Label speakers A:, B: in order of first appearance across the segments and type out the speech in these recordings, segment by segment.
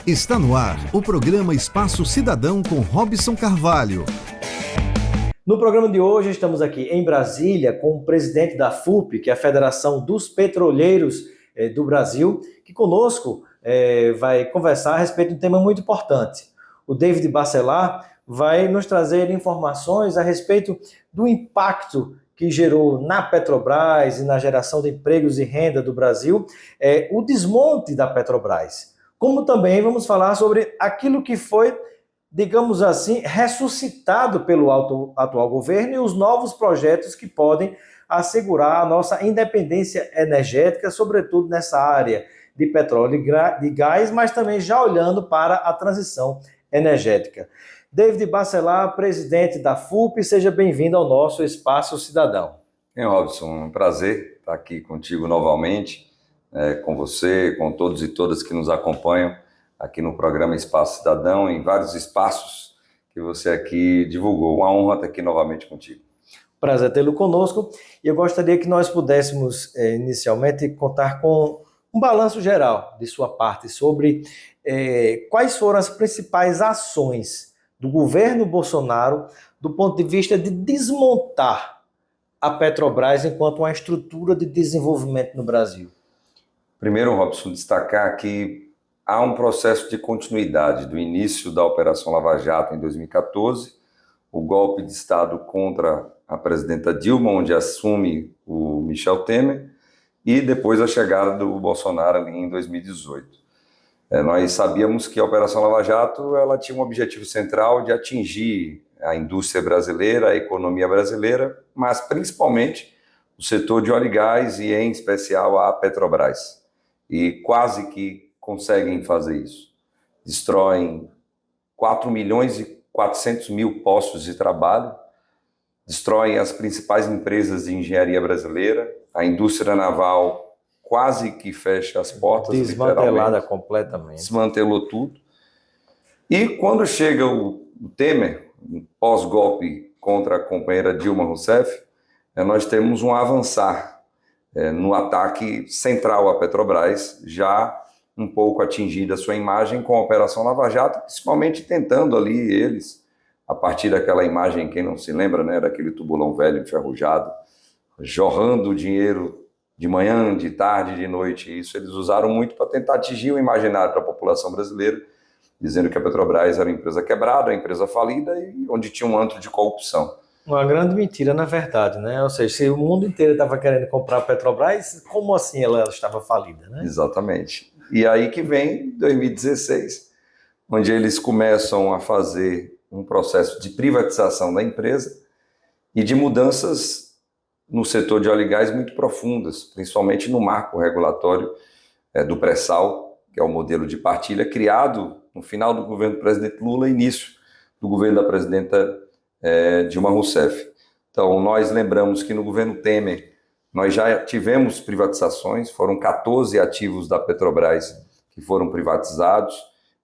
A: Está no ar o programa Espaço Cidadão com Robson Carvalho.
B: No programa de hoje estamos aqui em Brasília com o presidente da FUP, que é a Federação dos Petroleiros do Brasil, que conosco vai conversar a respeito de um tema muito importante. O David Bacelar vai nos trazer informações a respeito do impacto que gerou na Petrobras e na geração de empregos e renda do Brasil, o desmonte da Petrobras. Como também vamos falar sobre aquilo que foi, digamos assim, ressuscitado pelo atual governo e os novos projetos que podem assegurar a nossa independência energética, sobretudo nessa área de petróleo e de gás, mas também já olhando para a transição energética. David Bacelar, presidente da FUP, seja bem-vindo ao nosso Espaço Cidadão.
C: Robson, um prazer estar aqui contigo novamente, com você, com todos e todas que nos acompanham aqui no programa Espaço Cidadão, em vários espaços que você aqui divulgou. Uma honra estar aqui novamente contigo.
B: Prazer tê-lo conosco. E eu gostaria que nós pudéssemos, inicialmente, contar com um balanço geral de sua parte sobre quais foram as principais ações do governo Bolsonaro do ponto de vista de desmontar a Petrobras enquanto uma estrutura de desenvolvimento no Brasil.
C: Primeiro, Robson, destacar que há um processo de continuidade do início da Operação Lava Jato em 2014, o golpe de Estado contra a presidenta Dilma, onde assume o Michel Temer, e depois a chegada do Bolsonaro ali em 2018. Nós sabíamos que a Operação Lava Jato ela tinha um objetivo central de atingir a indústria brasileira, a economia brasileira, mas principalmente o setor de óleo e gás e, em especial, a Petrobras. E quase que conseguem fazer isso. Destroem 4.400.000 postos de trabalho, destroem as principais empresas de engenharia brasileira, a indústria naval quase que fecha as portas.
B: Desmantelada completamente.
C: Desmantelou tudo. E quando chega o Temer, pós-golpe contra a companheira Dilma Rousseff, nós temos um avançar no ataque central à Petrobras, já um pouco atingida a sua imagem com a Operação Lava Jato, principalmente tentando ali eles, a partir daquela imagem, quem não se lembra, né, daquele tubulão velho enferrujado, jorrando dinheiro de manhã, de tarde, de noite. Isso eles usaram muito para tentar atingir o imaginário da população brasileira, dizendo que a Petrobras era uma empresa quebrada, uma empresa falida e onde tinha um antro de corrupção.
B: Uma grande mentira, na verdade, né? Ou seja, se o mundo inteiro estava querendo comprar a Petrobras, como assim ela estava falida, né?
C: Exatamente. E aí que vem 2016, onde eles começam a fazer um processo de privatização da empresa e de mudanças no setor de óleo e gás muito profundas, principalmente no marco regulatório do pré-sal, que é o modelo de partilha criado no final do governo do presidente Lula e início do governo da presidenta Dilma Rousseff. Então, nós lembramos que no governo Temer nós já tivemos privatizações, foram 14 ativos da Petrobras que foram privatizados,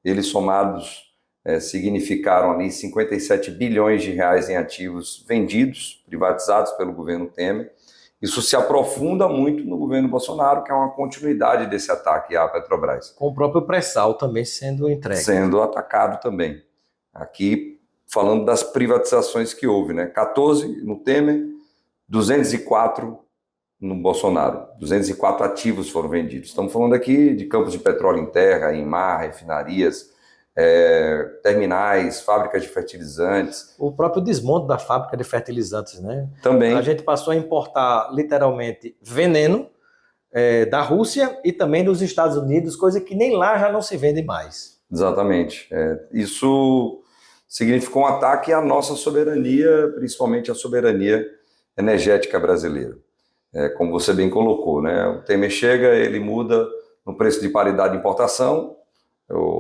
C: eles somados significaram ali 57 bilhões de reais em ativos vendidos, privatizados pelo governo Temer. Isso se aprofunda muito no governo Bolsonaro, que é uma continuidade desse ataque à Petrobras.
B: Com o próprio pré-sal também sendo entregue.
C: Sendo atacado também. Aqui, falando das privatizações que houve, né? 14 no Temer, 204 no Bolsonaro. 204 ativos foram vendidos. Estamos falando aqui de campos de petróleo em terra, em mar, refinarias, terminais, fábricas de fertilizantes.
B: O próprio desmonte da fábrica de fertilizantes, né?
C: Também.
B: A gente passou a importar, literalmente, veneno da Rússia e também dos Estados Unidos, coisa que nem lá já não se vende mais.
C: Exatamente. Isso significou um ataque à nossa soberania, principalmente à soberania energética brasileira. Como você bem colocou, né? O Temer chega, ele muda no preço de paridade de importação,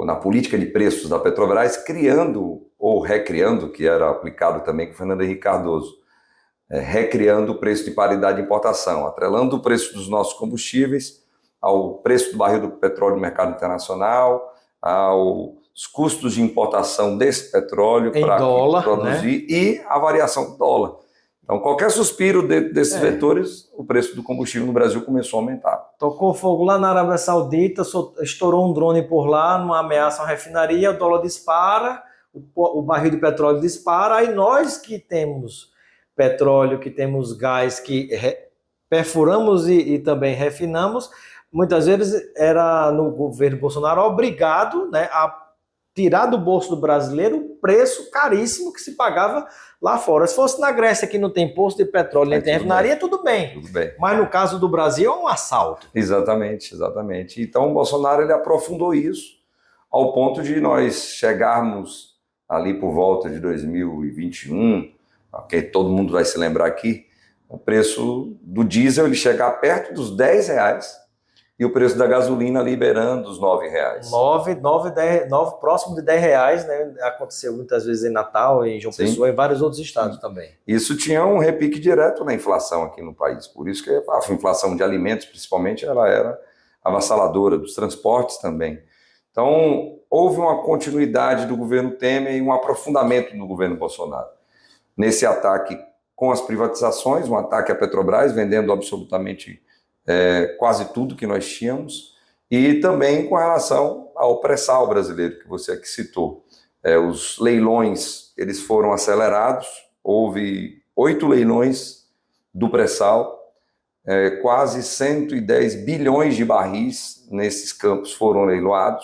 C: na política de preços da Petrobras, criando ou recriando, que era aplicado também com Fernando Henrique Cardoso, recriando o preço de paridade de importação, atrelando o preço dos nossos combustíveis ao preço do barril do petróleo no mercado internacional, aos custos de importação desse petróleo para produzir, né? E a variação do dólar. Então, qualquer suspiro desses vetores, o preço do combustível no Brasil começou a aumentar.
B: Tocou fogo lá na Arábia Saudita, estourou um drone por lá, numa ameaça à refinaria, o dólar dispara, o barril de petróleo dispara, aí nós que temos petróleo, que temos gás, que perfuramos e também refinamos, muitas vezes era no governo Bolsonaro obrigado, né, a tirar do bolso do brasileiro o preço caríssimo que se pagava lá fora. Se fosse na Grécia, que não tem posto de petróleo, nem tem refinaria, tudo bem.
C: Tudo bem.
B: Mas no caso do Brasil é um assalto.
C: Exatamente. Então o Bolsonaro ele aprofundou isso ao ponto de nós chegarmos ali por volta de 2021, que todo mundo vai se lembrar aqui, o preço do diesel ele chegar perto dos R$10 e o preço da gasolina liberando os R$9.
B: 9, próximo de R$10, né? Aconteceu muitas vezes em Natal, em João Pessoa, em vários outros estados também.
C: Isso tinha um repique direto na inflação aqui no país, por isso que a inflação de alimentos, principalmente, ela era avassaladora, dos transportes também. Então, houve uma continuidade do governo Temer e um aprofundamento do governo Bolsonaro. Nesse ataque com as privatizações, um ataque à Petrobras, vendendo absolutamente quase tudo que nós tínhamos, e também com relação ao pré-sal brasileiro, que você aqui citou. Os leilões, eles foram acelerados, houve 8 leilões do pré-sal, quase 110 bilhões de barris nesses campos foram leiloados,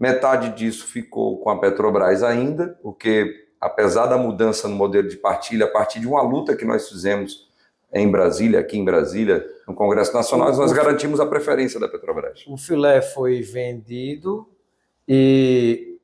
C: metade disso ficou com a Petrobras ainda, porque apesar da mudança no modelo de partilha, a partir de uma luta que nós fizemos aqui em Brasília, no Congresso Nacional, nós garantimos a preferência da Petrobras.
B: O filé foi vendido e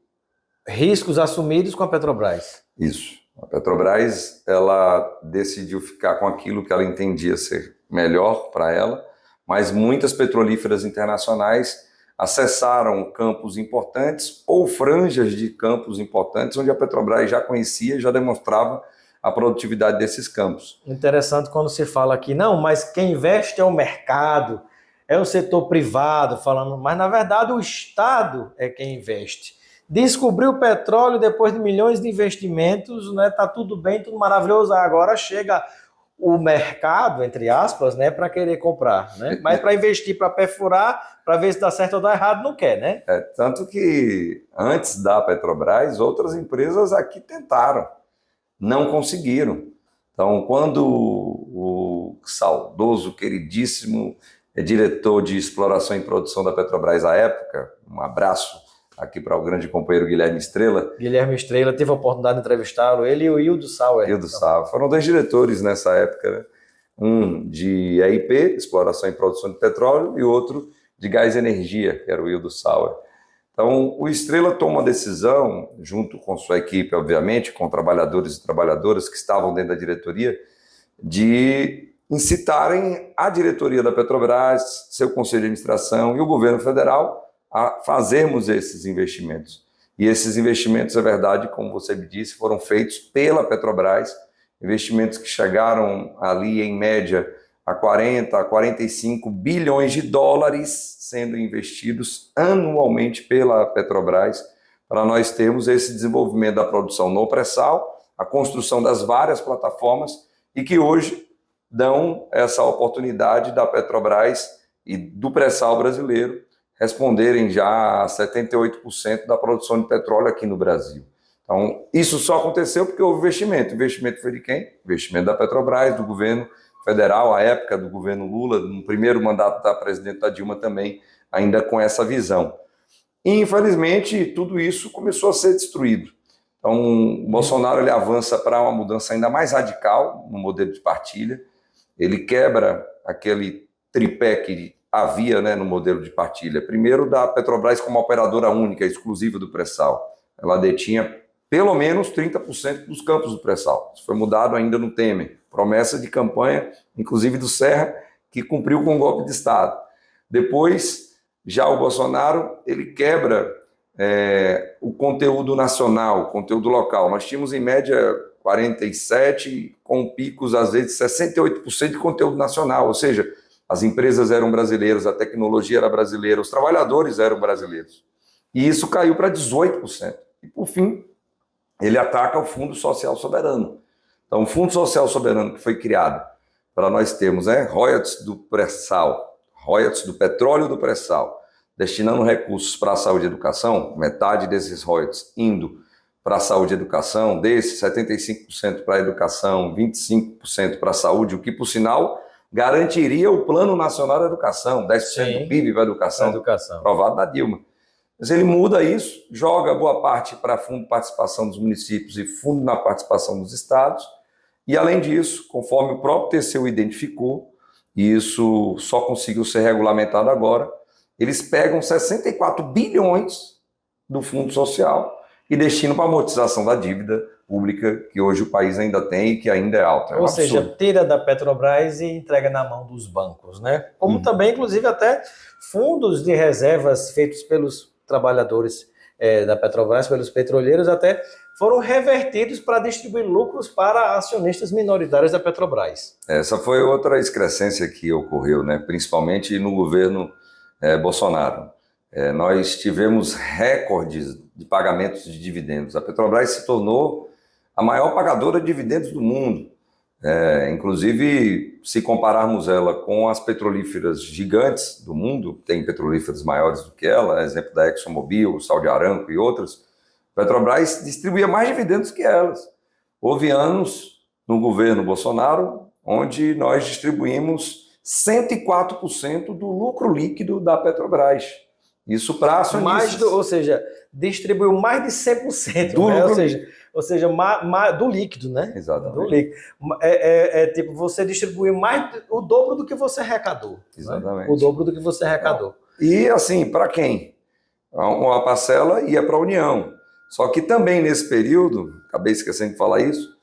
B: riscos assumidos com a Petrobras.
C: Isso. A Petrobras, ela decidiu ficar com aquilo que ela entendia ser melhor para ela, mas muitas petrolíferas internacionais acessaram campos importantes ou franjas de campos importantes, onde a Petrobras já conhecia e já demonstrava a produtividade desses campos.
B: Interessante quando se fala aqui, não, mas quem investe é o mercado, é o setor privado, falando, mas na verdade o Estado é quem investe. Descobriu o petróleo depois de milhões de investimentos, né? Tá tudo bem, tudo maravilhoso, agora chega o mercado, entre aspas, né, para querer comprar, né? Mas para investir, para perfurar, para ver se dá certo ou dá errado, não quer, né?
C: Tanto que antes da Petrobras, outras empresas aqui tentaram. Não conseguiram. Então, quando o saudoso, queridíssimo diretor de exploração e produção da Petrobras à época, um abraço aqui para o grande companheiro Guilherme Estrela.
B: Guilherme Estrela, teve a oportunidade de entrevistá-lo, ele e o Hildo Sauer.
C: Hildo Sauer. Foram 2 diretores nessa época, né? Um de EIP, Exploração e Produção de Petróleo, e outro de Gás e Energia, que era o Hildo Sauer. Então, o Estrela toma uma decisão, junto com sua equipe, obviamente, com trabalhadores e trabalhadoras que estavam dentro da diretoria, de incitarem a diretoria da Petrobras, seu conselho de administração e o governo federal a fazermos esses investimentos. E esses investimentos, é verdade, como você me disse, foram feitos pela Petrobras, investimentos que chegaram ali, em média, a 40, a 45 bilhões de dólares sendo investidos anualmente pela Petrobras para nós termos esse desenvolvimento da produção no pré-sal, a construção das várias plataformas e que hoje dão essa oportunidade da Petrobras e do pré-sal brasileiro responderem já a 78% da produção de petróleo aqui no Brasil. Então, isso só aconteceu porque houve investimento. O investimento foi de quem? Investimento da Petrobras, do governo federal, à época do governo Lula, no primeiro mandato da presidenta Dilma também, ainda com essa visão. E, infelizmente, tudo isso começou a ser destruído. Então, o Bolsonaro ele avança para uma mudança ainda mais radical no modelo de partilha. Ele quebra aquele tripé que havia, né, no modelo de partilha. Primeiro, da Petrobras como operadora única, exclusiva do pré-sal. Ela detinha pelo menos 30% dos campos do pré-sal. Isso foi mudado ainda no Temer. Promessa de campanha, inclusive do Serra, que cumpriu com o golpe de Estado. Depois, já o Bolsonaro, ele quebra o conteúdo nacional, o conteúdo local. Nós tínhamos, em média, 47%, com picos, às vezes, 68% de conteúdo nacional. Ou seja, as empresas eram brasileiras, a tecnologia era brasileira, os trabalhadores eram brasileiros. E isso caiu para 18%. E, por fim, ele ataca o Fundo Social Soberano. Então, o Fundo Social Soberano que foi criado para nós termos royalties do pré-sal, royalties do petróleo do pré-sal, destinando recursos para a saúde e educação, metade desses royalties indo para a saúde e educação, desses 75% para a educação, 25% para a saúde, o que, por sinal, garantiria o Plano Nacional da Educação, 10% do PIB para a educação, aprovado na Dilma. Mas ele muda isso, joga boa parte para Fundo de Participação dos Municípios e Fundo na Participação dos Estados, e além disso, conforme o próprio TCU identificou, e isso só conseguiu ser regulamentado agora, eles pegam 64 bilhões do Fundo Social e destinam para a amortização da dívida pública que hoje o país ainda tem e que ainda é alta.
B: Ou seja, tira da Petrobras e entrega na mão dos bancos, né? Como também, inclusive, até fundos de reservas feitos pelos trabalhadores da Petrobras, pelos petroleiros, até foram revertidos para distribuir lucros para acionistas minoritários da Petrobras.
C: Essa foi outra excrescência que ocorreu, né? Principalmente no governo Bolsonaro. Nós tivemos recordes de pagamentos de dividendos. A Petrobras se tornou a maior pagadora de dividendos do mundo. Inclusive, se compararmos ela com as petrolíferas gigantes do mundo, tem petrolíferas maiores do que ela, exemplo da ExxonMobil, Saudi Aramco e outras, a Petrobras distribuía mais dividendos que elas. Houve anos no governo Bolsonaro onde nós distribuímos 104% do lucro líquido da Petrobras. Isso para acionistas.
B: Ou seja, distribuiu mais de 100%
C: do
B: né?
C: lucro.
B: Ou seja, do líquido, né?
C: Exatamente.
B: Do líquido. Tipo, você distribuiu o dobro do que você arrecadou.
C: Exatamente.
B: Né? O dobro do que você arrecadou.
C: E assim, para quem? Uma parcela ia para a União. Só que também nesse período, acabei esquecendo de falar isso,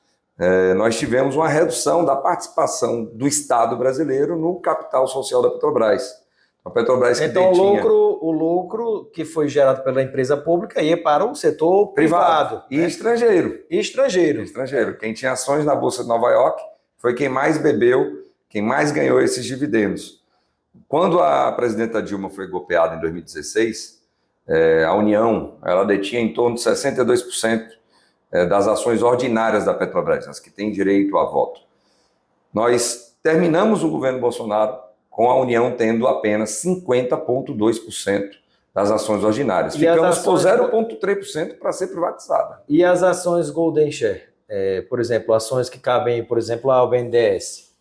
C: nós tivemos uma redução da participação do Estado brasileiro no capital social da Petrobras. A Petrobras que
B: então
C: detinha...
B: o lucro que foi gerado pela empresa pública ia para o setor privado
C: e estrangeiro.
B: Estrangeiro.
C: Quem tinha ações na Bolsa de Nova York foi quem mais bebeu, quem mais ganhou esses dividendos. Quando a presidenta Dilma foi golpeada em 2016, a União ela detinha em torno de 62% das ações ordinárias da Petrobras, as que têm direito a voto. Nós terminamos o governo Bolsonaro com a União tendo apenas 50,2% das ações ordinárias. Ficamos por 0,3% para ser privatizada.
B: E as ações Golden Share? Por exemplo, ações que cabem, por exemplo, ao BNDES?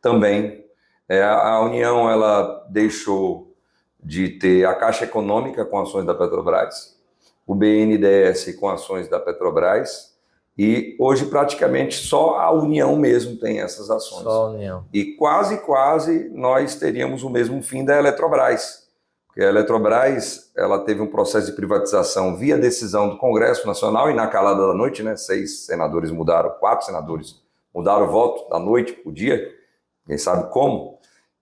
C: Também. A União ela deixou de ter a Caixa Econômica com ações da Petrobras, o BNDES com ações da Petrobras, e hoje praticamente só a União mesmo tem essas ações.
B: Só a União.
C: E quase nós teríamos o mesmo fim da Eletrobras, porque a Eletrobras ela teve um processo de privatização via decisão do Congresso Nacional e na calada da noite, né, 4 senadores mudaram o voto da noite para o dia, quem sabe como,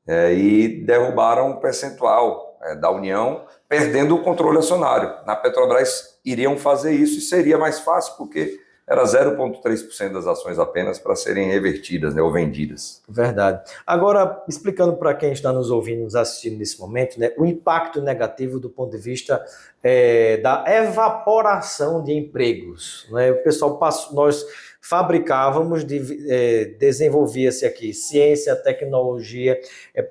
C: e derrubaram um percentual da União, perdendo o controle acionário. Na Petrobras iriam fazer isso e seria mais fácil, porque era 0,3% das ações apenas para serem revertidas, né, ou vendidas.
B: Verdade. Agora, explicando para quem está nos ouvindo, nos assistindo nesse momento, né, o impacto negativo do ponto de vista da evaporação de empregos. Né? O pessoal nós fabricávamos, desenvolvia-se aqui ciência, tecnologia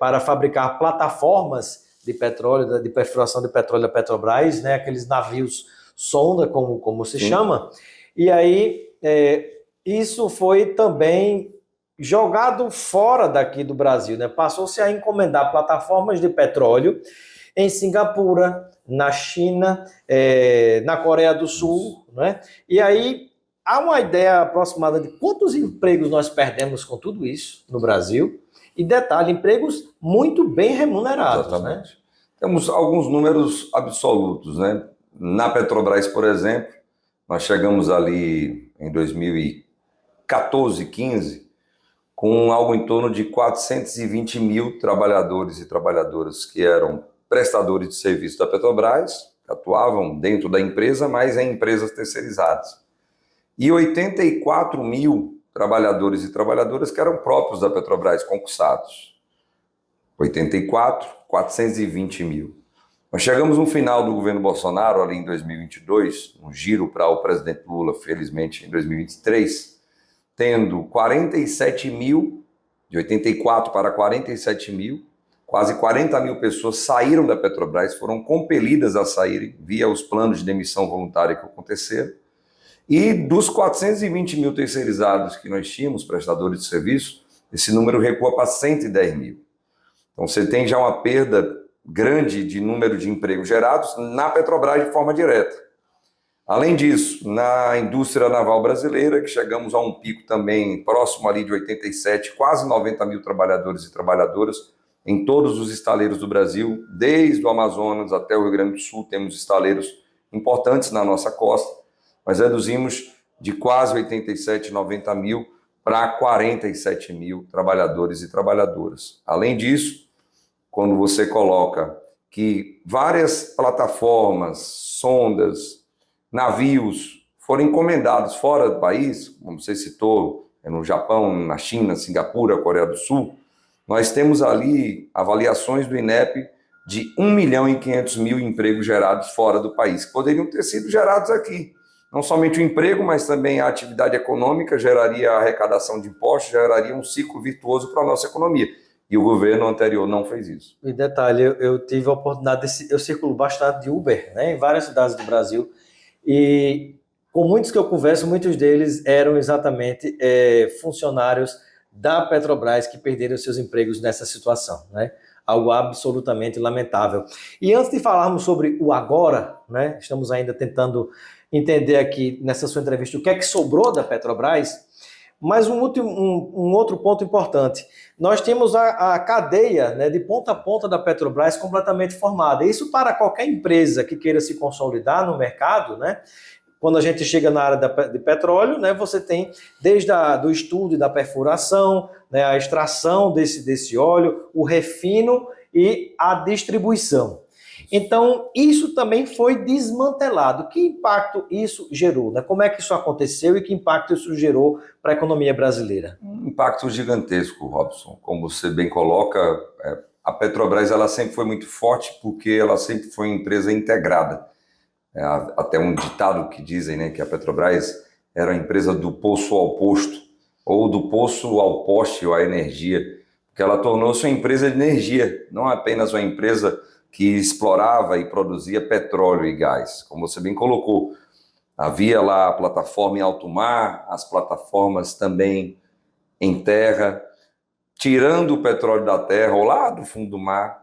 B: para fabricar plataformas de petróleo, de perfuração de petróleo da Petrobras, né, aqueles navios sonda, como se chama. E aí, isso foi também jogado fora daqui do Brasil, né? Passou-se a encomendar plataformas de petróleo em Singapura, na China, na Coreia do Sul, né? E aí, há uma ideia aproximada de quantos empregos nós perdemos com tudo isso no Brasil. E detalhe, empregos muito bem remunerados.
C: Exatamente. Né? Temos alguns números absolutos, né? Na Petrobras, por exemplo, nós chegamos ali em 2014, 15, com algo em torno de 420 mil trabalhadores e trabalhadoras que eram prestadores de serviço da Petrobras, que atuavam dentro da empresa, mas em empresas terceirizadas. E 84 mil trabalhadores e trabalhadoras que eram próprios da Petrobras, concursados. 420 mil. Nós chegamos no final do governo Bolsonaro, ali em 2022, um giro para o presidente Lula, felizmente, em 2023, tendo 47 mil, de 84 para 47 mil, quase 40 mil pessoas saíram da Petrobras, foram compelidas a saírem via os planos de demissão voluntária que aconteceram. E dos 420 mil terceirizados que nós tínhamos, prestadores de serviço, esse número recua para 110 mil. Então você tem já uma perda grande de número de empregos gerados na Petrobras de forma direta. Além disso, na indústria naval brasileira, que chegamos a um pico também próximo ali de 87, quase 90 mil trabalhadores e trabalhadoras em todos os estaleiros do Brasil, desde o Amazonas até o Rio Grande do Sul, temos estaleiros importantes na nossa costa, mas reduzimos de quase 87, 90 mil para 47 mil trabalhadores e trabalhadoras. Além disso, quando você coloca que várias plataformas, sondas, navios foram encomendados fora do país, como você citou, no Japão, na China, Singapura, Coreia do Sul, nós temos ali avaliações do INEP de 1.500.000 empregos gerados fora do país, que poderiam ter sido gerados aqui. Não somente o emprego, mas também a atividade econômica geraria arrecadação de impostos, geraria um ciclo virtuoso para a nossa economia. E o governo anterior não fez isso.
B: E detalhe, eu tive a oportunidade, eu circulo bastante de Uber, né, em várias cidades do Brasil, e com muitos que eu converso, muitos deles eram exatamente funcionários da Petrobras que perderam seus empregos nessa situação, né? Algo absolutamente lamentável. E antes de falarmos sobre o agora, né, estamos ainda tentando entender aqui nessa sua entrevista o que é que sobrou da Petrobras, mas um outro ponto importante, nós temos a cadeia, né, de ponta a ponta da Petrobras completamente formada. Isso para qualquer empresa que queira se consolidar no mercado, né? Quando a gente chega na área de petróleo, né, você tem desde do estudo e da perfuração, né, a extração desse óleo, o refino e a distribuição. Então, isso também foi desmantelado. Que impacto isso gerou, né? Como é que isso aconteceu e que impacto isso gerou para a economia brasileira?
C: Um impacto gigantesco, Robson. Como você bem coloca, a Petrobras ela sempre foi muito forte porque ela sempre foi uma empresa integrada. Até um ditado que dizem, né, que a Petrobras era a empresa do poço ao posto, ou do poço ao poste ou à energia, porque ela tornou-se uma empresa de energia, não apenas uma empresa que explorava e produzia petróleo e gás. Como você bem colocou, havia lá a plataforma em alto mar, as plataformas também em terra, tirando o petróleo da terra ou lá do fundo do mar,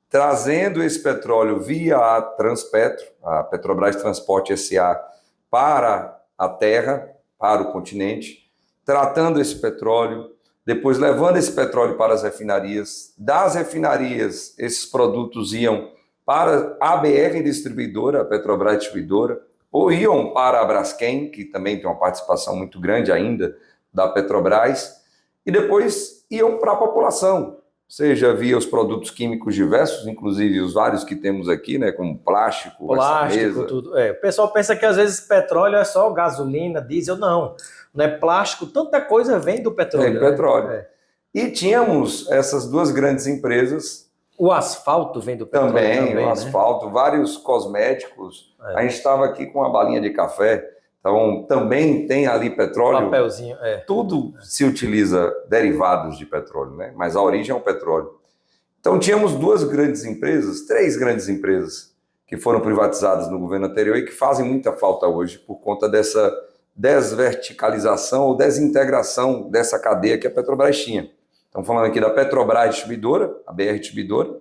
C: trazendo esse petróleo via a Transpetro, a Petrobras Transporte S.A., para a terra, para o continente, tratando esse petróleo, depois levando esse petróleo para as refinarias. Das refinarias, esses produtos iam para a BR Distribuidora, a Petrobras Distribuidora, ou iam para a Braskem, que também tem uma participação muito grande ainda da Petrobras, e depois iam para a população, seja via os produtos químicos diversos, inclusive os vários que temos aqui, né, como plástico,
B: tudo. O pessoal pensa que às vezes petróleo é só gasolina, diesel, não é plástico, tanta coisa vem do petróleo.
C: Vem petróleo. Né? E tínhamos essas duas grandes empresas.
B: O asfalto vem do petróleo
C: também,
B: o
C: asfalto, né? Vários cosméticos. A gente estava aqui com uma balinha de café, então também tem ali petróleo.
B: Papelzinho,
C: Tudo se utiliza derivados de petróleo, né? Mas a origem é o petróleo. Então tínhamos três grandes empresas que foram privatizadas no governo anterior e que fazem muita falta hoje por conta dessa desverticalização ou desintegração dessa cadeia que a Petrobras tinha. Estamos falando aqui da Petrobras Distribuidora, a BR Distribuidora,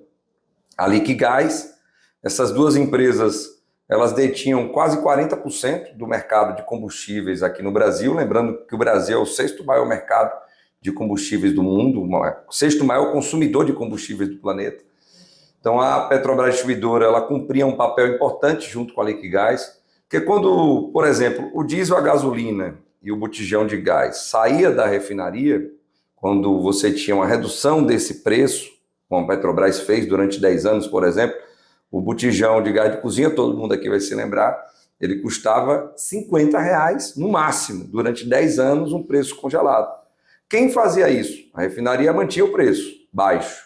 C: a Liquigás. Essas duas empresas, elas detinham quase 40% do mercado de combustíveis aqui no Brasil, lembrando que o Brasil é o sexto maior mercado de combustíveis do mundo, o sexto maior consumidor de combustíveis do planeta. Então a Petrobras Distribuidora, ela cumpria um papel importante junto com a Liquigás, porque quando, por exemplo, o diesel, a gasolina e o botijão de gás saía da refinaria, quando você tinha uma redução desse preço, como a Petrobras fez durante 10 anos, por exemplo, o botijão de gás de cozinha, todo mundo aqui vai se lembrar, ele custava R$50 no máximo, durante 10 anos, um preço congelado. Quem fazia isso? A refinaria mantinha o preço baixo.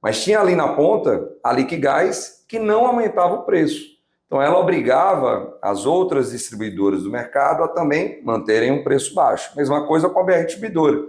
C: Mas tinha ali na ponta a Liquigás que não aumentava o preço. Então ela obrigava as outras distribuidoras do mercado a também manterem um preço baixo. Mesma coisa com a BR Distribuidora.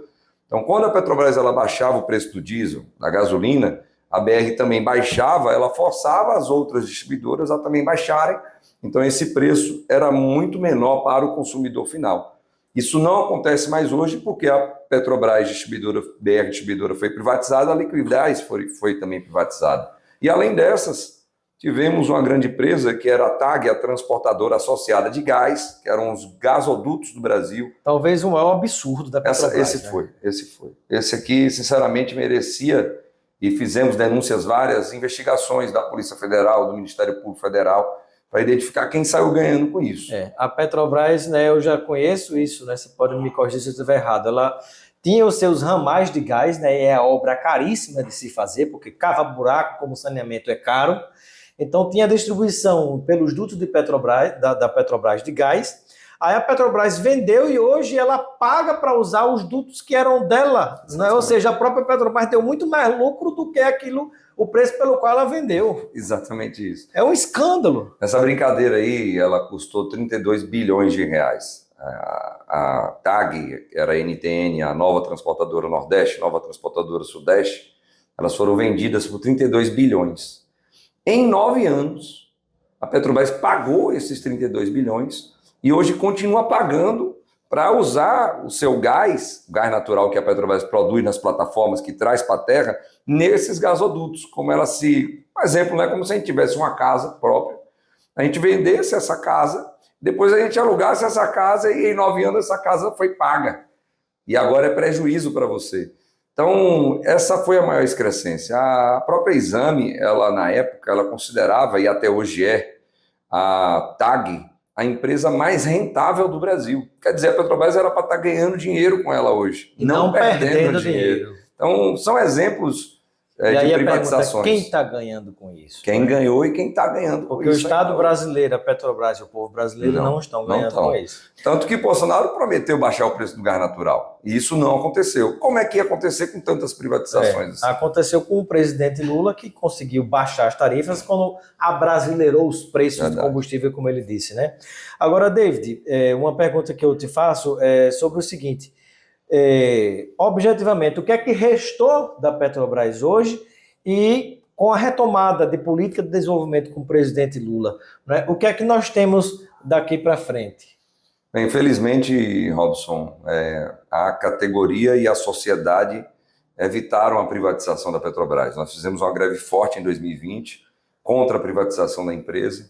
C: Então quando a Petrobras ela baixava o preço do diesel, da gasolina, a BR também baixava, ela forçava as outras distribuidoras a também baixarem. Então esse preço era muito menor para o consumidor final. Isso não acontece mais hoje porque a Petrobras Distribuidora, BR Distribuidora foi privatizada, a Liquigás foi também privatizada. E além dessas, tivemos uma grande empresa que era a TAG, a Transportadora Associada de Gás, que eram os gasodutos do Brasil.
B: Talvez o maior absurdo da Petrobras.
C: Esse foi. Esse aqui, sinceramente, merecia, e fizemos denúncias várias, investigações da Polícia Federal, do Ministério Público Federal, para identificar quem saiu ganhando com isso.
B: A Petrobras, né, eu já conheço isso, né, você pode me corrigir se eu estiver errado, ela tinha os seus ramais de gás, né, e é a obra caríssima de se fazer, porque cava buraco, como saneamento é caro. Então tinha a distribuição pelos dutos de Petrobras, da Petrobras de gás. Aí a Petrobras vendeu e hoje ela paga para usar os dutos que eram dela, né? Ou seja, a própria Petrobras deu muito mais lucro do que aquilo, o preço pelo qual ela vendeu.
C: Exatamente isso.
B: É um escândalo.
C: Essa brincadeira aí, ela custou 32 bilhões de reais. A TAG, era a NTN, a Nova Transportadora Nordeste, Nova Transportadora Sudeste, elas foram vendidas por 32 bilhões. Em 9 anos, a Petrobras pagou esses 32 bilhões e hoje continua pagando para usar o seu gás, o gás natural que a Petrobras produz nas plataformas que traz para a terra, nesses gasodutos. Como ela se... Por exemplo, né, como se a gente tivesse uma casa própria, a gente vendesse essa casa, depois a gente alugasse essa casa e em 9 anos essa casa foi paga. E agora é prejuízo para você. Então, essa foi a maior excrescência. A própria Exame, ela na época, ela considerava, e até hoje é, a TAG, a empresa mais rentável do Brasil. Quer dizer, a Petrobras era para estar ganhando dinheiro com ela hoje,
B: não perdendo dinheiro.
C: Então, são exemplos
B: e aí
C: de
B: a
C: privatizações.
B: Pergunta, quem está ganhando com isso?
C: Quem ganhou e quem está ganhando com
B: Porque
C: isso.
B: Porque o Estado brasileiro, a Petrobras e o povo brasileiro não estão ganhando com isso.
C: Tanto que Bolsonaro prometeu baixar o preço do gás natural. E isso não aconteceu. Como é que ia acontecer com tantas privatizações?
B: Aconteceu com o presidente Lula, que conseguiu baixar as tarifas quando abrasileirou os preços do combustível, como ele disse, né? Agora, David, uma pergunta que eu te faço é sobre o seguinte. Objetivamente, o que é que restou da Petrobras hoje e com a retomada de política de desenvolvimento com o presidente Lula, né, o que é que nós temos daqui para frente?
C: Bem, infelizmente, Robson, a categoria e a sociedade evitaram a privatização da Petrobras. Nós fizemos uma greve forte em 2020 contra a privatização da empresa.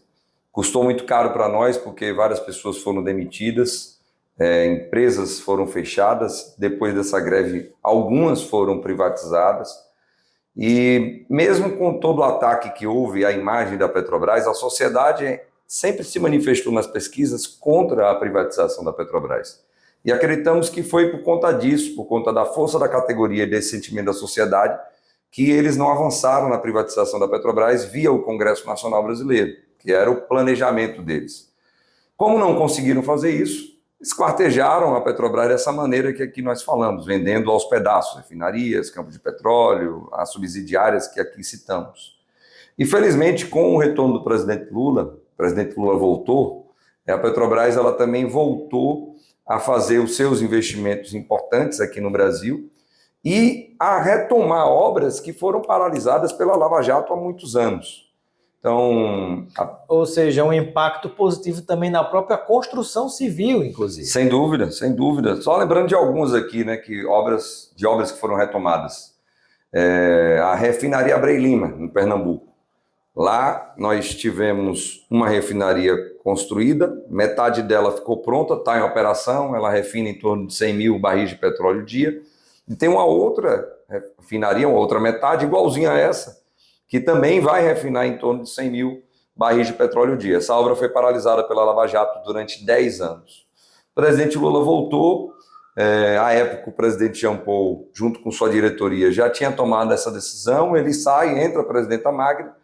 C: Custou muito caro para nós porque várias pessoas foram demitidas, empresas foram fechadas, depois dessa greve algumas foram privatizadas e mesmo com todo o ataque que houve à imagem da Petrobras, a sociedade sempre se manifestou nas pesquisas contra a privatização da Petrobras. E acreditamos que foi por conta disso, por conta da força da categoria e desse sentimento da sociedade, que eles não avançaram na privatização da Petrobras via o Congresso Nacional Brasileiro, que era o planejamento deles. Como não conseguiram fazer isso, esquartejaram a Petrobras dessa maneira que aqui nós falamos, vendendo aos pedaços, refinarias, campos de petróleo, as subsidiárias que aqui citamos. Infelizmente, com o retorno do presidente Lula, o presidente Lula voltou, a Petrobras ela também voltou a fazer os seus investimentos importantes aqui no Brasil e a retomar obras que foram paralisadas pela Lava Jato há muitos anos. Então,
B: ou seja, um impacto positivo também na própria construção civil, inclusive.
C: Sem dúvida, sem dúvida. Só lembrando de alguns aqui, né, obras que foram retomadas. A refinaria Abreu Lima, em Pernambuco. Lá nós tivemos uma refinaria construída, metade dela ficou pronta, está em operação, ela refina em torno de 100 mil barris de petróleo dia. E tem uma outra refinaria, uma outra metade, igualzinha a essa, que também vai refinar em torno de 100 mil barris de petróleo dia. Essa obra foi paralisada pela Lava Jato durante 10 anos. O presidente Lula voltou, à época o presidente Jean Paul, junto com sua diretoria, já tinha tomado essa decisão, ele sai, entra a presidenta Magda,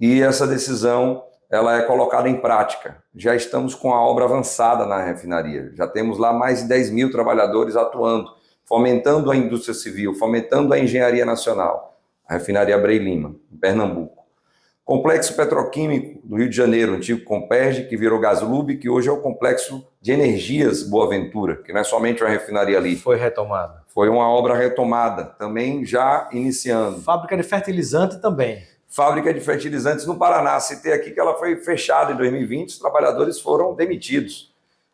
C: e essa decisão ela é colocada em prática. Já estamos com a obra avançada na refinaria, já temos lá mais de 10 mil trabalhadores atuando, fomentando a indústria civil, fomentando a engenharia nacional. A refinaria Abreu Lima, em Pernambuco. Complexo Petroquímico do Rio de Janeiro, antigo Comperj, que virou Gaslub, que hoje é o Complexo de Energias Boaventura, que não é somente uma refinaria ali.
B: Foi retomada.
C: Foi uma obra retomada, também já iniciando.
B: Fábrica de fertilizante também.
C: Fábrica de fertilizantes no Paraná. Citei aqui que ela foi fechada em 2020, os trabalhadores foram demitidos.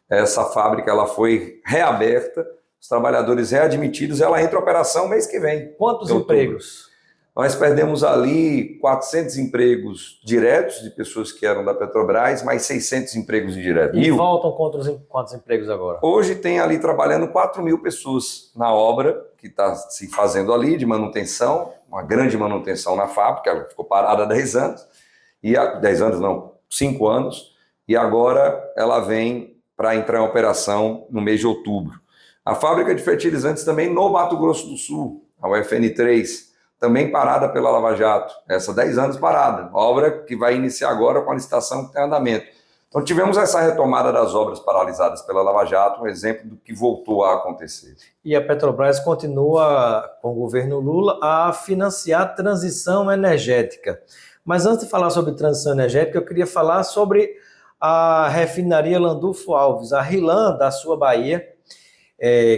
C: Essa fábrica ela foi reaberta, os trabalhadores readmitidos, ela entra em operação mês que vem.
B: Quantos empregos?
C: Nós perdemos ali 400 empregos diretos de pessoas que eram da Petrobras, mais 600 empregos indiretos.
B: E voltam quantos empregos agora?
C: Hoje tem ali trabalhando 4.000 pessoas na obra que está se fazendo ali de manutenção, uma grande manutenção na fábrica, ela ficou parada há 10 anos, 10 anos não, 5 anos, e agora ela vem para entrar em operação no mês de outubro. A fábrica de fertilizantes também no Mato Grosso do Sul, a UFN3, também parada pela Lava Jato, essa 10 anos parada, obra que vai iniciar agora com a licitação que tem andamento. Então tivemos essa retomada das obras paralisadas pela Lava Jato, um exemplo do que voltou a acontecer.
B: E a Petrobras continua, com o governo Lula, a financiar a transição energética. Mas antes de falar sobre transição energética, eu queria falar sobre a refinaria Landulfo Alves, a RLAM da sua Bahia,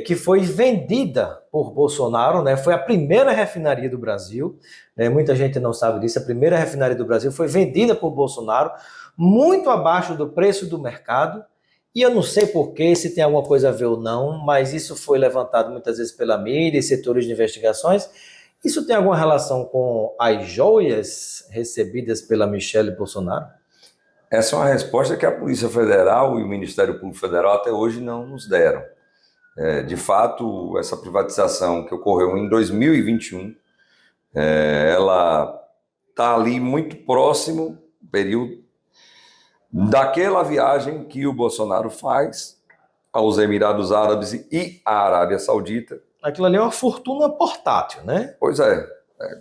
B: que foi vendida por Bolsonaro, né? Foi a primeira refinaria do Brasil, né? Muita gente não sabe disso, a primeira refinaria do Brasil foi vendida por Bolsonaro, muito abaixo do preço do mercado, e eu não sei porquê, se tem alguma coisa a ver ou não, mas isso foi levantado muitas vezes pela mídia e setores de investigações. Isso tem alguma relação com as joias recebidas pela Michelle Bolsonaro?
C: Essa é uma resposta que a Polícia Federal e o Ministério Público Federal até hoje não nos deram. De fato, essa privatização que ocorreu em 2021, ela está ali muito próximo, período, daquela viagem que o Bolsonaro faz aos Emirados Árabes e à Arábia Saudita.
B: Aquilo ali é uma fortuna portátil, né?
C: Pois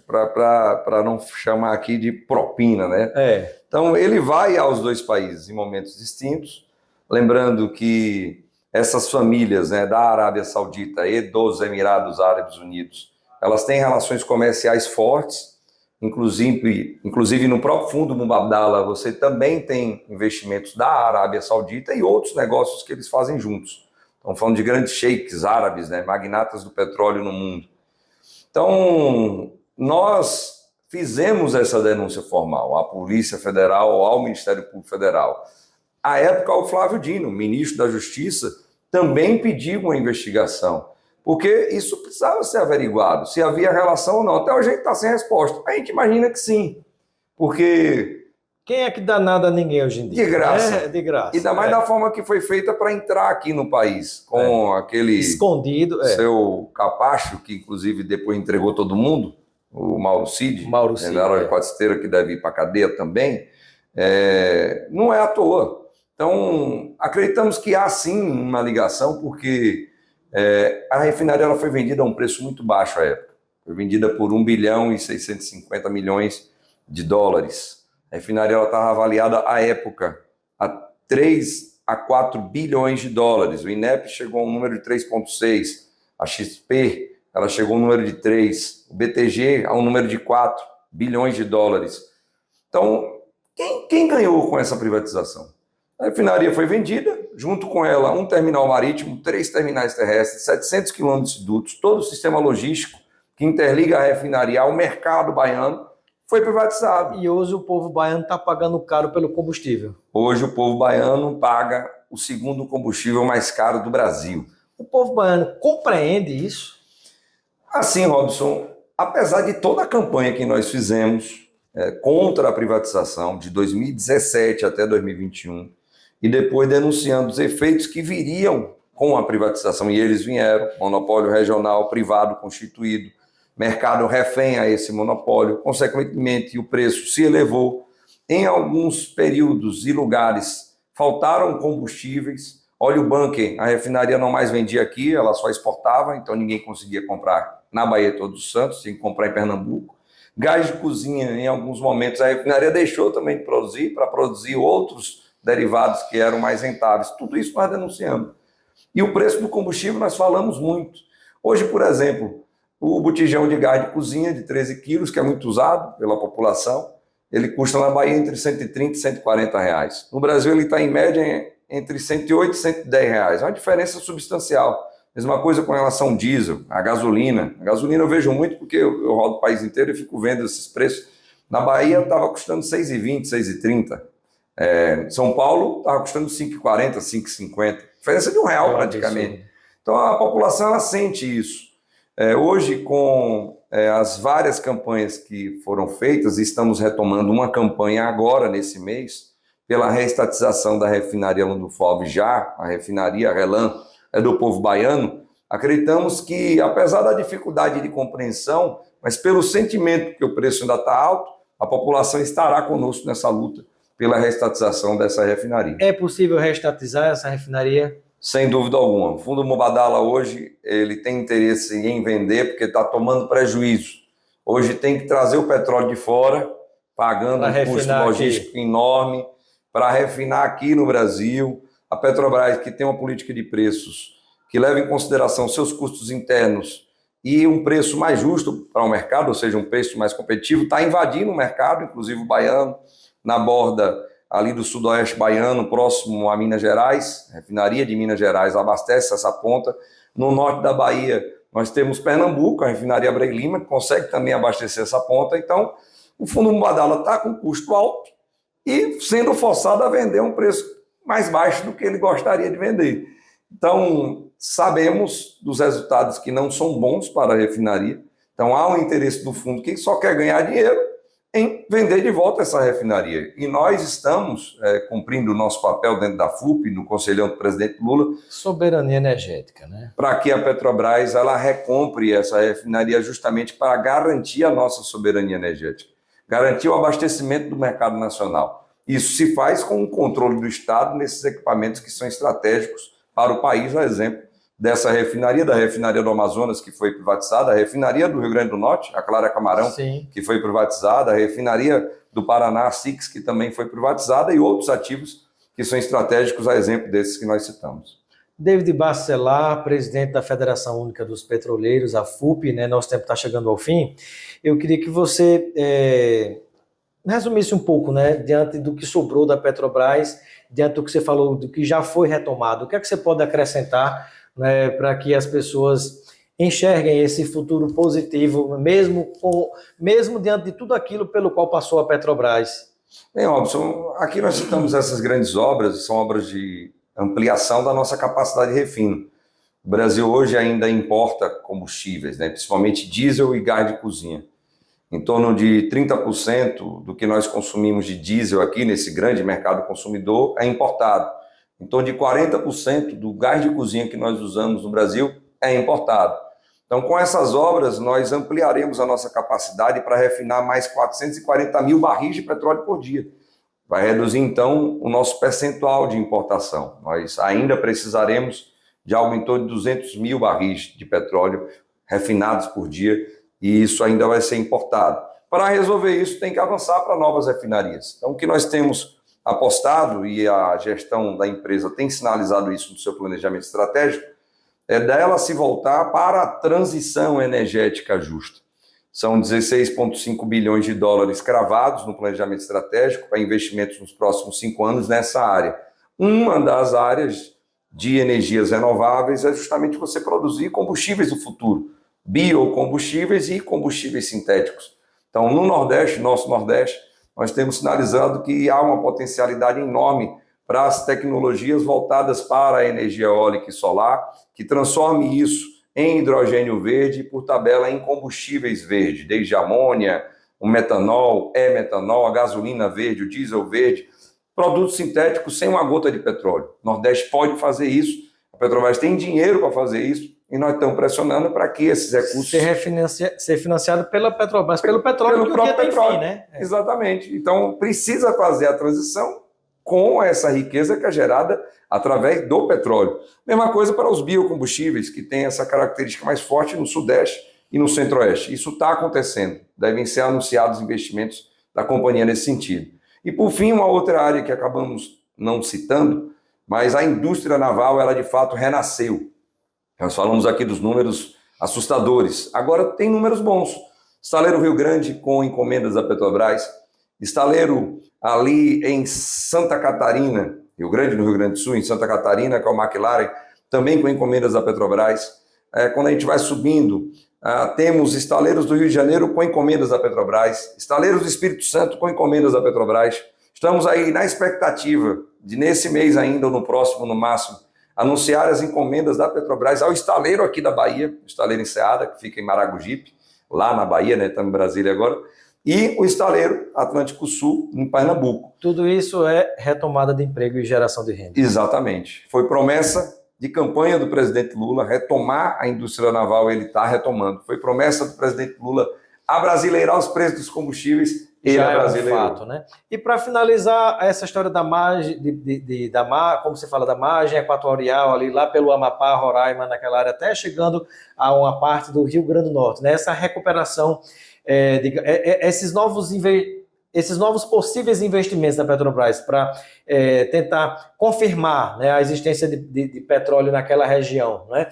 C: para não chamar aqui de propina, né? Então, ele vai aos dois países em momentos distintos, lembrando que essas famílias, né, da Arábia Saudita e dos Emirados Árabes Unidos, elas têm relações comerciais fortes, inclusive no próprio fundo Mubadala você também tem investimentos da Arábia Saudita e outros negócios que eles fazem juntos. Estamos falando de grandes sheiks árabes, né, magnatas do petróleo no mundo. Então, nós fizemos essa denúncia formal à Polícia Federal, ao Ministério Público Federal. À época, o Flávio Dino, ministro da Justiça, também pediu uma investigação, porque isso precisava ser averiguado, se havia relação ou não. Até hoje a gente está sem resposta. A gente imagina que sim, porque...
B: Quem é que dá nada a ninguém hoje em dia?
C: De graça.
B: De graça.
C: E ainda mais da forma que foi feita para entrar aqui no país, com aquele...
B: escondido.
C: Seu capacho, que inclusive depois entregou todo mundo, o Mauro Cid, general de quatro esteiras, que deve ir para a cadeia também, não é à toa. Então, acreditamos que há sim uma ligação, porque a refinaria ela foi vendida a um preço muito baixo à época. Foi vendida por 1 bilhão e 650 milhões de dólares. A refinaria estava avaliada à época a 3 a 4 bilhões de dólares. O INEP chegou a um número de 3,6. A XP ela chegou a um número de 3. O BTG a um número de 4 bilhões de dólares. Então, quem ganhou com essa privatização? A refinaria foi vendida, junto com ela um terminal marítimo, 3 terminais terrestres, 700 quilômetros de dutos, todo o sistema logístico que interliga a refinaria ao mercado baiano, foi privatizado.
B: E hoje o povo baiano está pagando caro pelo combustível.
C: Hoje o povo baiano paga o segundo combustível mais caro do Brasil.
B: O povo baiano compreende isso?
C: Assim, Robson, apesar de toda a campanha que nós fizemos contra a privatização de 2017 até 2021, e depois denunciando os efeitos que viriam com a privatização, e eles vieram, monopólio regional privado constituído, mercado refém a esse monopólio, consequentemente o preço se elevou, em alguns períodos e lugares faltaram combustíveis, óleo bunker, a refinaria não mais vendia aqui, ela só exportava, então ninguém conseguia comprar na Bahia Todos os Santos, tinha que comprar em Pernambuco, gás de cozinha, em alguns momentos a refinaria deixou também de produzir, para produzir outros derivados que eram mais rentáveis. Tudo isso nós denunciamos. E o preço do combustível nós falamos muito. Hoje, por exemplo, o botijão de gás de cozinha de 13 quilos, que é muito usado pela população, ele custa na Bahia entre 130 e 140 reais. No Brasil ele está em média entre 108 e 110 reais, é uma diferença substancial. Mesma coisa com relação ao diesel, a gasolina. A gasolina eu vejo muito porque eu rodo o país inteiro e fico vendo esses preços. Na Bahia estava custando 6,20, 6,30. São Paulo estava custando 5,40, 5,50. Diferença de R$1 praticamente. Então a população ela sente isso. Hoje, com as várias campanhas que foram feitas, estamos retomando uma campanha agora, nesse mês, pela reestatização da refinaria Landulfo já, a refinaria Relan é do povo baiano. Acreditamos que, apesar da dificuldade de compreensão, mas pelo sentimento que o preço ainda está alto, a população estará conosco nessa luta pela reestatização dessa refinaria.
B: É possível reestatizar essa refinaria?
C: Sem dúvida alguma. O Fundo Mubadala hoje ele tem interesse em vender porque está tomando prejuízo. Hoje tem que trazer o petróleo de fora, pagando um custo logístico enorme, para refinar aqui no Brasil. A Petrobras, que tem uma política de preços que leva em consideração seus custos internos e um preço mais justo para o mercado, ou seja, um preço mais competitivo, está invadindo o mercado, inclusive o baiano, na borda ali do sudoeste baiano, próximo a Minas Gerais. A refinaria de Minas Gerais abastece essa ponta. No norte da Bahia, nós temos Pernambuco, a refinaria Abreu Lima, que consegue também abastecer essa ponta. Então, o Fundo Mubadala está com custo alto e sendo forçado a vender um preço mais baixo do que ele gostaria de vender. Então, sabemos dos resultados que não são bons para a refinaria. Então, há um interesse do fundo que só quer ganhar dinheiro em vender de volta essa refinaria. E nós estamos cumprindo o nosso papel dentro da FUP, no conselhão do presidente Lula.
B: Soberania energética, né?
C: Para que a Petrobras ela recompre essa refinaria justamente para garantir a nossa soberania energética. Garantir o abastecimento do mercado nacional. Isso se faz com o controle do Estado nesses equipamentos que são estratégicos para o país, a exemplo dessa refinaria, da refinaria do Amazonas, que foi privatizada, a refinaria do Rio Grande do Norte, a Clara Camarão,
B: Sim,
C: que foi privatizada, a refinaria do Paraná, a SIX, que também foi privatizada, e outros ativos que são estratégicos, a exemplo desses que nós citamos.
B: David Bacelar, presidente da Federação Única dos Petroleiros, a FUP, né? Nosso tempo está chegando ao fim. Eu queria que você resumisse um pouco, né, diante do que sobrou da Petrobras, diante do que você falou, do que já foi retomado. O que é que você pode acrescentar, né, para que as pessoas enxerguem esse futuro positivo, mesmo diante de tudo aquilo pelo qual passou a Petrobras?
C: Bem, Robson, aqui nós citamos essas grandes obras, são obras de ampliação da nossa capacidade de refino. O Brasil hoje ainda importa combustíveis, né, principalmente diesel e gás de cozinha. Em torno de 30% do que nós consumimos de diesel aqui nesse grande mercado consumidor é importado. Em torno de 40% do gás de cozinha que nós usamos no Brasil é importado. Então, com essas obras, nós ampliaremos a nossa capacidade para refinar mais 440 mil barris de petróleo por dia. Vai reduzir, então, o nosso percentual de importação. Nós ainda precisaremos de algo em torno de 200 mil barris de petróleo refinados por dia, e isso ainda vai ser importado. Para resolver isso, tem que avançar para novas refinarias. Então, o que nós temos apostado, e a gestão da empresa tem sinalizado isso no seu planejamento estratégico, é dela se voltar para a transição energética justa. São 16,5 bilhões de dólares cravados no planejamento estratégico para investimentos nos próximos 5 anos nessa área. Uma das áreas de energias renováveis é justamente você produzir combustíveis do futuro, biocombustíveis e combustíveis sintéticos. Então, no Nordeste, nosso Nordeste, nós temos sinalizado que há uma potencialidade enorme para as tecnologias voltadas para a energia eólica e solar, que transforme isso em hidrogênio verde e, por tabela, em combustíveis verdes, desde a amônia, o metanol, e-metanol, a gasolina verde, o diesel verde, produtos sintéticos sem uma gota de petróleo. O Nordeste pode fazer isso, a Petrobras tem dinheiro para fazer isso, e nós estamos pressionando para que esses recursos...
B: Ser financiado pela Petrobras, pelo petróleo,
C: pelo próprio petróleo.
B: Fim, né?
C: Exatamente. Então, precisa fazer a transição com essa riqueza que é gerada através do petróleo. Mesma coisa para os biocombustíveis, que tem essa característica mais forte no Sudeste e no Centro-Oeste. Isso está acontecendo. Devem ser anunciados investimentos da companhia nesse sentido. E, por fim, uma outra área que acabamos não citando, mas a indústria naval, ela de fato renasceu. Nós falamos aqui dos números assustadores. Agora tem números bons. Estaleiro Rio Grande, com encomendas da Petrobras, estaleiro ali em Santa Catarina, no Rio Grande do Sul, em Santa Catarina, que é o McLaren, também com encomendas da Petrobras. Quando a gente vai subindo, temos estaleiros do Rio de Janeiro com encomendas da Petrobras, estaleiros do Espírito Santo com encomendas da Petrobras. Estamos aí na expectativa de, nesse mês ainda, ou no próximo, no máximo, anunciar as encomendas da Petrobras ao estaleiro aqui da Bahia, o estaleiro Enseada, que fica em Maragogipe, lá na Bahia, né? Estamos em Brasília agora, e o estaleiro Atlântico Sul, em Pernambuco.
B: Tudo isso é retomada de emprego e geração de renda.
C: Exatamente. Foi promessa de campanha do presidente Lula retomar a indústria naval, ele está retomando. Foi promessa do presidente Lula abrasileirar os preços dos combustíveis, ele
B: já
C: é brasileiro.
B: Um fato, né? E para finalizar essa história da margem, como você fala, da margem equatorial, ali lá pelo Amapá, Roraima, naquela área, até chegando a uma parte do Rio Grande do Norte, né? Essa recuperação, esses novos possíveis investimentos da Petrobras para tentar confirmar, né, a existência de petróleo naquela região, né?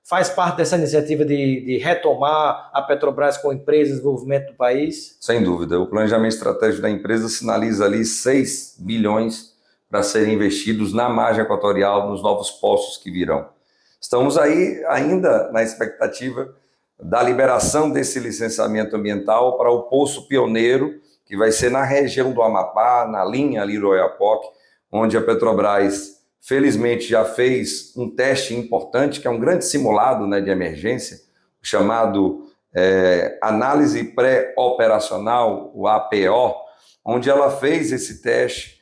B: Faz parte dessa iniciativa de retomar a Petrobras com empresas e desenvolvimento do país?
C: Sem dúvida. O planejamento estratégico da empresa sinaliza ali 6 bilhões para serem investidos na margem equatorial, nos novos poços que virão. Estamos aí ainda na expectativa da liberação desse licenciamento ambiental para o poço pioneiro, que vai ser na região do Amapá, na linha ali do Oiapoque, onde a Petrobras felizmente já fez um teste importante, que é um grande simulado, né, de emergência, chamado Análise Pré-Operacional, o APO, onde ela fez esse teste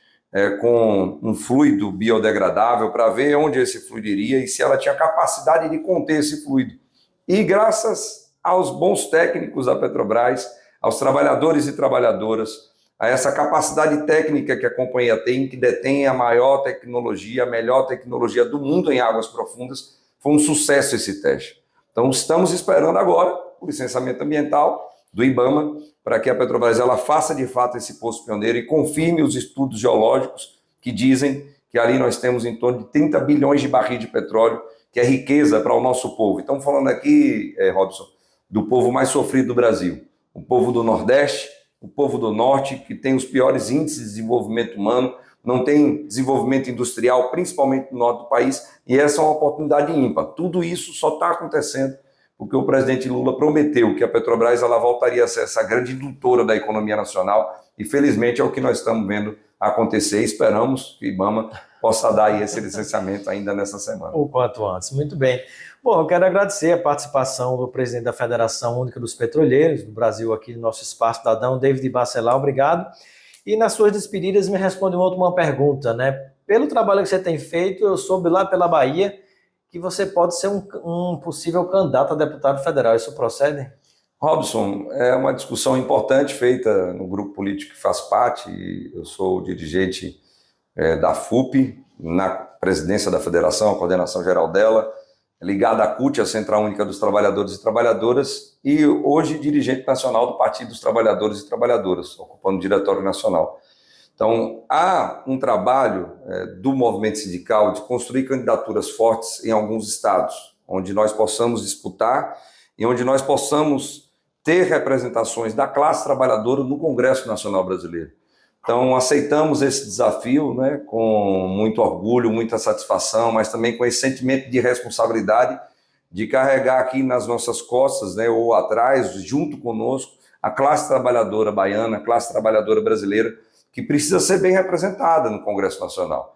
C: com um fluido biodegradável para ver onde esse fluido iria e se ela tinha capacidade de conter esse fluido. E graças aos bons técnicos da Petrobras, aos trabalhadores e trabalhadoras, a essa capacidade técnica que a companhia tem, que detém a maior tecnologia, a melhor tecnologia do mundo em águas profundas, foi um sucesso esse teste. Então estamos esperando agora o licenciamento ambiental do IBAMA para que a Petrobras ela faça de fato esse poço pioneiro e confirme os estudos geológicos que dizem que ali nós temos em torno de 30 bilhões de barris de petróleo, que é riqueza para o nosso povo. Estamos falando aqui, Robson, do povo mais sofrido do Brasil, o povo do Nordeste, o povo do Norte, que tem os piores índices de desenvolvimento humano, não tem desenvolvimento industrial, principalmente no norte do país, e essa é uma oportunidade ímpar. Tudo isso só está acontecendo porque o presidente Lula prometeu que a Petrobras ela voltaria a ser essa grande indutora da economia nacional, e felizmente é o que nós estamos vendo acontecer. Esperamos que o IBAMA possa dar aí esse licenciamento ainda nessa semana.
B: O quanto antes. Muito bem. Bom, eu quero agradecer a participação do presidente da Federação Única dos Petroleiros do Brasil aqui no nosso Espaço Cidadão, David Bacelar, obrigado. E nas suas despedidas me responde uma última pergunta, né? Pelo trabalho que você tem feito, eu soube lá pela Bahia que você pode ser um possível candidato a deputado federal. Isso procede?
C: Robson, é uma discussão importante feita no grupo político que faz parte. Eu sou dirigente da FUP, na presidência da federação, a coordenação geral dela, ligada à CUT, a Central Única dos Trabalhadores e Trabalhadoras, e hoje dirigente nacional do Partido dos Trabalhadores e Trabalhadoras, ocupando o Diretório Nacional. Então, há um trabalho do movimento sindical de construir candidaturas fortes em alguns estados, onde nós possamos disputar e onde nós possamos ter representações da classe trabalhadora no Congresso Nacional Brasileiro. Então, aceitamos esse desafio, né, com muito orgulho, muita satisfação, mas também com esse sentimento de responsabilidade de carregar aqui nas nossas costas, né, ou atrás, junto conosco, a classe trabalhadora baiana, a classe trabalhadora brasileira, que precisa ser bem representada no Congresso Nacional.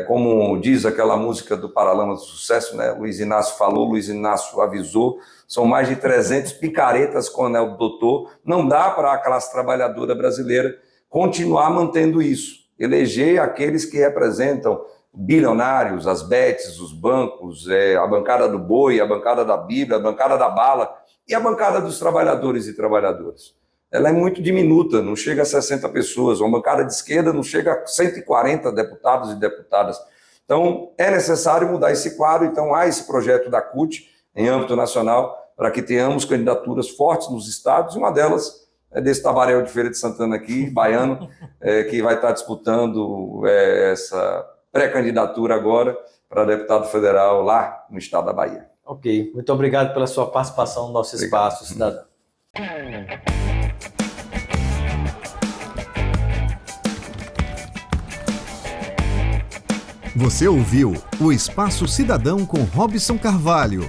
C: Como diz aquela música do Paralamas do Sucesso, né, Luiz Inácio falou, Luiz Inácio avisou, são mais de 300 picaretas com o anel do doutor, não dá para a classe trabalhadora brasileira continuar mantendo isso, eleger aqueles que representam bilionários, as bets, os bancos, a bancada do boi, a bancada da Bíblia, a bancada da bala e a bancada dos trabalhadores e trabalhadoras. Ela é muito diminuta, não chega a 60 pessoas, uma bancada de esquerda não chega a 140 deputados e deputadas. Então, é necessário mudar esse quadro, então há esse projeto da CUT em âmbito nacional para que tenhamos candidaturas fortes nos estados, e uma delas é desse tabaréu de Feira de Santana aqui, baiano, que vai estar disputando essa pré-candidatura agora para deputado federal lá no estado da Bahia.
B: Ok, muito obrigado pela sua participação no nosso Espaço Cidadão.
A: Você ouviu o Espaço Cidadão com Robson Carvalho.